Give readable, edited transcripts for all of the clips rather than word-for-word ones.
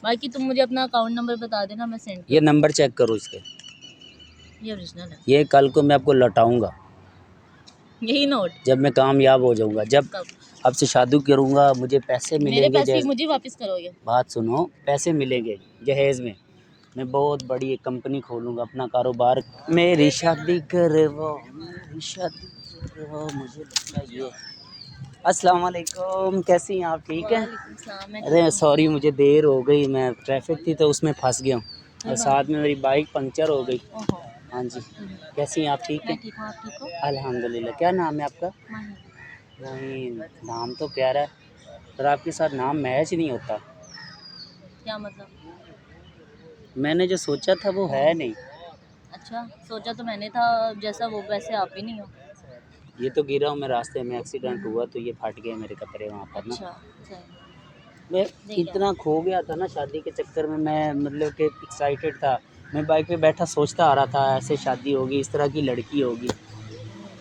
बाकी तुम मुझे अपना अकाउंट नंबर बता देना, मैं सेंड ये नंबर चेक करो इसके, ये ओरिजिनल है, ये कल को मैं आपको लौटाऊंगा यही नोट। जब मैं कामयाब हो जाऊंगा, जब कब? आपसे शादी करूंगा, मुझे पैसे मेरे मिलेंगे। पैसे मुझे वापस करोगे? बात सुनो, पैसे मिलेंगे जहेज में, मैं बहुत बड़ी एक कंपनी खोलूंगा, अपना कारोबार। मेरी शादी करवाओ, मेरी शादी करवाओ, मुझे लगता ये। अस्सलाम वालेकुम, कैसी हैं आप? ठीक हैं? वालेकुम सलाम, मैं अरे ठीक हूँ। सॉरी, मुझे देर हो गई, मैं ट्रैफिक थी तो उसमें फंस गया हूँ, कोई और बात साथ में मेरी बाइक पंक्चर हो गई। ओहो। हाँ जी, कैसी हैं आप? ठीक मैं हैं? ठीक हूँ, आप ठीक हो? अल्हम्दुलिल्लाह। क्या नाम है आपका? माही। नहीं, नाम तो प्यारा है, पर आपके साथ नाम मैच नहीं होता। क्या मतलब? मैंने जो सोचा था वो है नहीं। अच्छा, सोचा तो मैंने था जैसा वो वैसे आप ही नहीं हो। ये तो गिरा हूँ मैं रास्ते में, एक्सीडेंट हुआ तो ये फट गए मेरे कपड़े वहाँ पर ना। अच्छा, सही। मैं ठीक है। इतना खो गया था ना शादी के चक्कर में, मैं मतलब कि एक्साइटेड था। मैं बाइक पे बैठा सोचता आ रहा था ऐसे शादी होगी, इस तरह की लड़की होगी,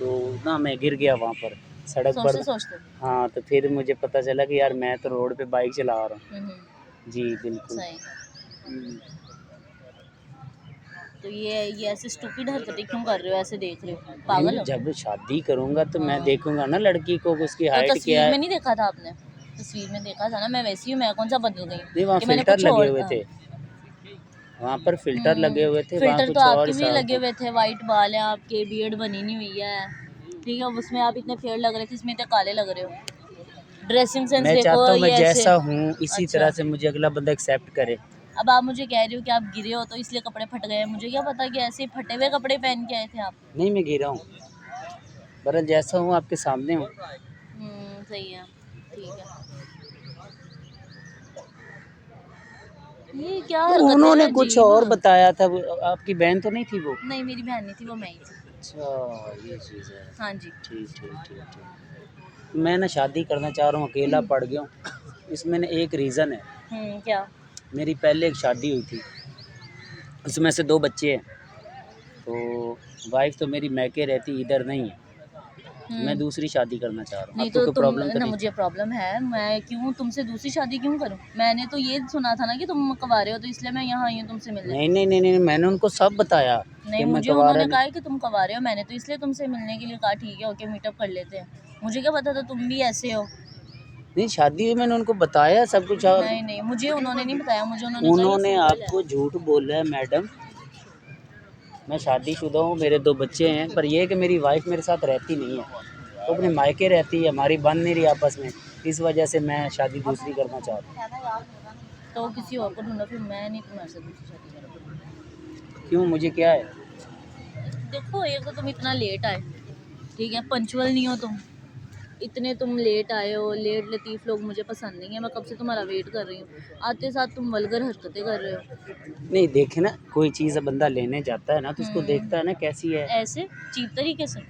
तो ना मैं गिर गया वहाँ पर सड़क पर। सोचते सोचते। हाँ, तो फिर मुझे पता चला कि यार मैं तो रोड पे बाइक चला रहा हम्म, हूँ। जी बिल्कुल। सही। हम्म। तो ये ऐसे स्टूपिड हरकतें क्यों कर रहे हो, ऐसे देख रहे हो, नहीं, पागल मैं हो? जब शादी करूँगा तो मैं हाँ। देखूंगा ना लड़की को, उसकी तो हाइट क्या तस्वीर है। में नहीं देखा था आपने? तस्वीर में देखा था ना, मैं वैसी हूँ, मैं कौन सा बदल गई नहीं, वहाँ कि मैंने फ़िल्टर कुछ लगे और हुए थे, वहाँ पर फ़िल्टर लगे हुए थे, वहाँ फिल्टर तो कुछ और आपके भी हिसाब लगे था। हुए थे, वाइट बाल है आपके, बियर्ड बनी नहीं हुई है, ठीक है, उसमें आप इतने फेयर लग रहे थे, इसमें इतने काले लग रहे हो। ड्रेसिंग सेंस मैं देखो चाहता हूँ मैं ये ऐसे। जैसा हूँ इसी तरह अच्छा, से मुझे अगला बंदा एक्सेप्ट करे। अब आप मुझे कह रहे हो कि आप गिरे हो तो इसलिए कपड़े फट गए हैं, मुझे क्या पता कि ऐसे फटे हुए कपड़े पहन के आए थे आप। नहीं, मैं गिरा हूँ, बहरहाल जैसा हूँ आपके सामने हूँ। सही है, ठीक है। ये क्या हरकतें उन्होंने हैं कुछ अजीब। और बताया था, वो आपकी बहन तो नहीं थी वो? नहीं, मेरी बहन नहीं थी, वो मैं ही थी। अच्छा, ये चीज़ है। हाँ जी। ठीक ठीक ठीक ठीक। मैं ना शादी करना चाह रहा हूँ, अकेला पड़ गया हूँ। इसमें ना एक रीज़न है, क्या? मेरी पहले एक शादी हुई थी, उसमें से 2 बच्चे हैं, तो वाइफ तो मेरी मैके रहती, इधर नहीं है, तो मैं दूसरी शादी करना चाह रहा हूँ। नहीं आपको तो कोई तुम प्रॉब्लम तो ना, नहीं? मुझे प्रॉब्लम है, मैं क्यों तुमसे दूसरी शादी क्यों करूं? मैंने तो ये सुना था ना कि तुम कवारे हो, तो इसलिए मैं यहाँ आई हूँ तुमसे मिलने। नहीं नहीं नहीं नहीं, मैंने उनको सब बताया नहीं, कि मैं मुझे गवारा उन्होंने नहीं। कहा है कि तुम कवारे हो, मैंने तो इसलिए तुमसे मिलने के लिए कहा ठीक है, ओके मीटअप कर लेते हैं। मुझे क्या पता था तुम भी ऐसे हो। नहीं, शादी हुई, मैंने उनको बताया सब कुछ। नहीं नहीं, मुझे उन्होंने नहीं बताया, मुझे उन्होंने कहा ये उन्होंने सिंपल है। आपको झूठ बोला है मैडम, मैं शादीशुदा हूँ, मेरे 2 बच्चे हैं, पर ये है कि मेरी वाइफ मेरे साथ रहती नहीं है, वो अपने मायके रहती है, हमारी बन नहीं रही आपस में, इस वजह से मैं शादी दूसरी करना चाह रहा हूँ। तो किसी और को ढूंढो, फिर मैं नहीं तुम्हारे साथ दूसरी शादी करूँगी। क्यों, मुझे क्या है? देखो, एक तो तुम इतना लेट आए, ठीक है, पंचुअल नहीं हो तुम, इतने तुम लेट आए हो, लेट लतीफ़ लोग मुझे पसंद नहीं है, मैं कब से तुम्हारा वेट कर रही हूँ। आते साथ तुम वल्गर हरकतें कर रहे हो। नहीं, देखे ना, कोई चीज़ बंदा लेने जाता है ना तो उसको देखता है ना कैसी है। ऐसे चीप तरीके से,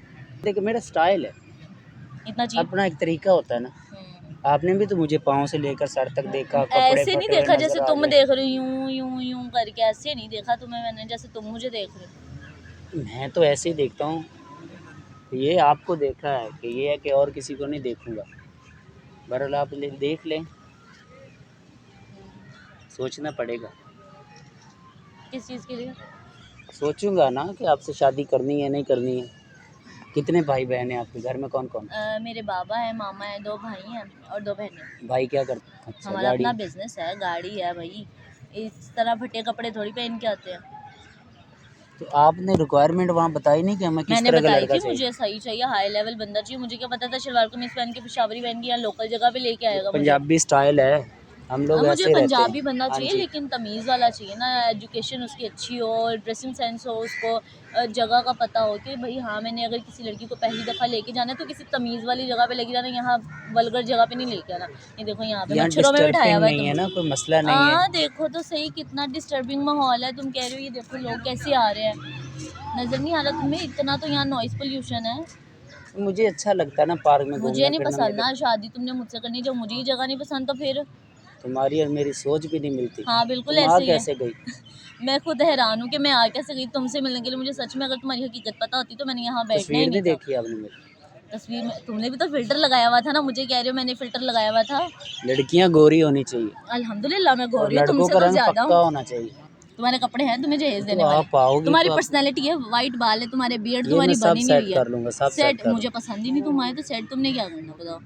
देखिए, मेरा स्टाइल है, इतना चीप। अपना एक तरीका होता है ना। आपने भी तो मुझे पाँव से लेकर सर तक देखा, कपड़े ऐसे नहीं फटे हुए देखा जैसे नजर आ तुम गए। देख रहे हो, यूं यूं यूं करके, ऐसे नहीं देखा तुम्हें मैंने जैसे तुम मुझे देख रहे हो। मैं तो ऐसे ही देखता हूँ, ये आपको देखा है कि ये है कि और किसी को नहीं देखूंगा। बहरहाल आप देख लें, सोचना पड़ेगा। किस चीज़ के लिए? सोचूंगा ना कि आपसे शादी करनी है नहीं करनी है। कितने भाई बहन हैं आपके घर में, कौन कौन? मेरे बाबा है, मामा है, 2 भाई हैं और 2 बहनें। भाई क्या करते हैं? अच्छा, हमारा गाड़ी। अपना बिजनेस है, गाड़ी है भाई, इस तरह फटे कपड़े थोड़ी पहन के आते हैं। तो आपने रिक्वायरमेंट वहाँ बताई नहीं कि हमें किस मैंने तरह का बताई लड़का थी चाहिए? मुझे सही चाहिए, हाई लेवल बंदा चाहिए, मुझे क्या पता था शलवार कमीज पहन के पेशावरी पहन के या लोकल जगह पे लेके ये आएगा मुझे। पंजाबी स्टाइल है, हम लोग मुझे ऐसे रहते पंजाबी हैं। बनना हाँ चाहिए, जी। लेकिन तमीज़ वाला चाहिए ना, एजुकेशन उसकी अच्छी हो, ड्रेसिंग सेंस हो, उसको जगह का पता हो कि भाई हाँ, मैंने अगर किसी लड़की को पहली दफ़ा लेके जाना है तो किसी तमीज़ वाली जगह पे लेके जाना, यहाँ वल्गर जगह पे नहीं लेके आना। ये देखो यहाँ पे यहाँ मच्छरों में बिठाया डिस्टर्बिंग हुआ है नहीं है तुमने। ना, कोई मसला नहीं है। देखो तो सही कितना डिस्टर्बिंग माहौल है, तुम कह रहे हो ये देखो लोग कैसे आ रहे हैं, नज़र नहीं आ रहा तुम्हें? इतना तो यहाँ नॉइज़ पोल्यूशन है। मुझे अच्छा लगता है ना पार्क में मुझे घूमना नहीं फिरना, पसंद मेरे ना, शादी तुमने मुझसे करनी, जब मुझे ये जगह नहीं पसंद तो फिर। तुम्हारी और मेरी सोच भी नहीं मिलती। हाँ बिल्कुल तुम आ ऐसे ही है। कैसे गई? मैं खुद हैरान हूँ कि मैं आ कैसे गई तुमसे मिलने के लिए, मुझे सच में अगर तुम्हारी हकीकत पता होती तो मैंने यहाँ बैठना ही तस्वीर नहीं नहीं था। देखी आपने मेरी? तस्वीर में तुमने भी तो फिल्टर लगाया हुआ था ना, मुझे कह रहे हो मैंने फिल्टर लगाया हुआ था। लड़कियां गोरी होनी चाहिए अल्हम्दुलिल्लाह मैं और गोरी हूँ, लड़कों तुमसे का तो रंग ज्यादा पक्का हूँ। होना चाहिए। तुम्हारे कपड़े हैं तुम्हें जहेज देने तो वाले, आप आओगी तुम्हारी तो आप पर्सनैलिटी है, वाइट बाल है तुम्हारे, बियर्ड ये मैं तुम्हारी सब बनी नहीं सेट हुई कर है। लूँगा, सब सेट सेट कर मुझे लूँगा। पसंद ही नहीं, तुम आए तो सेट तुमने क्या करना बताओ।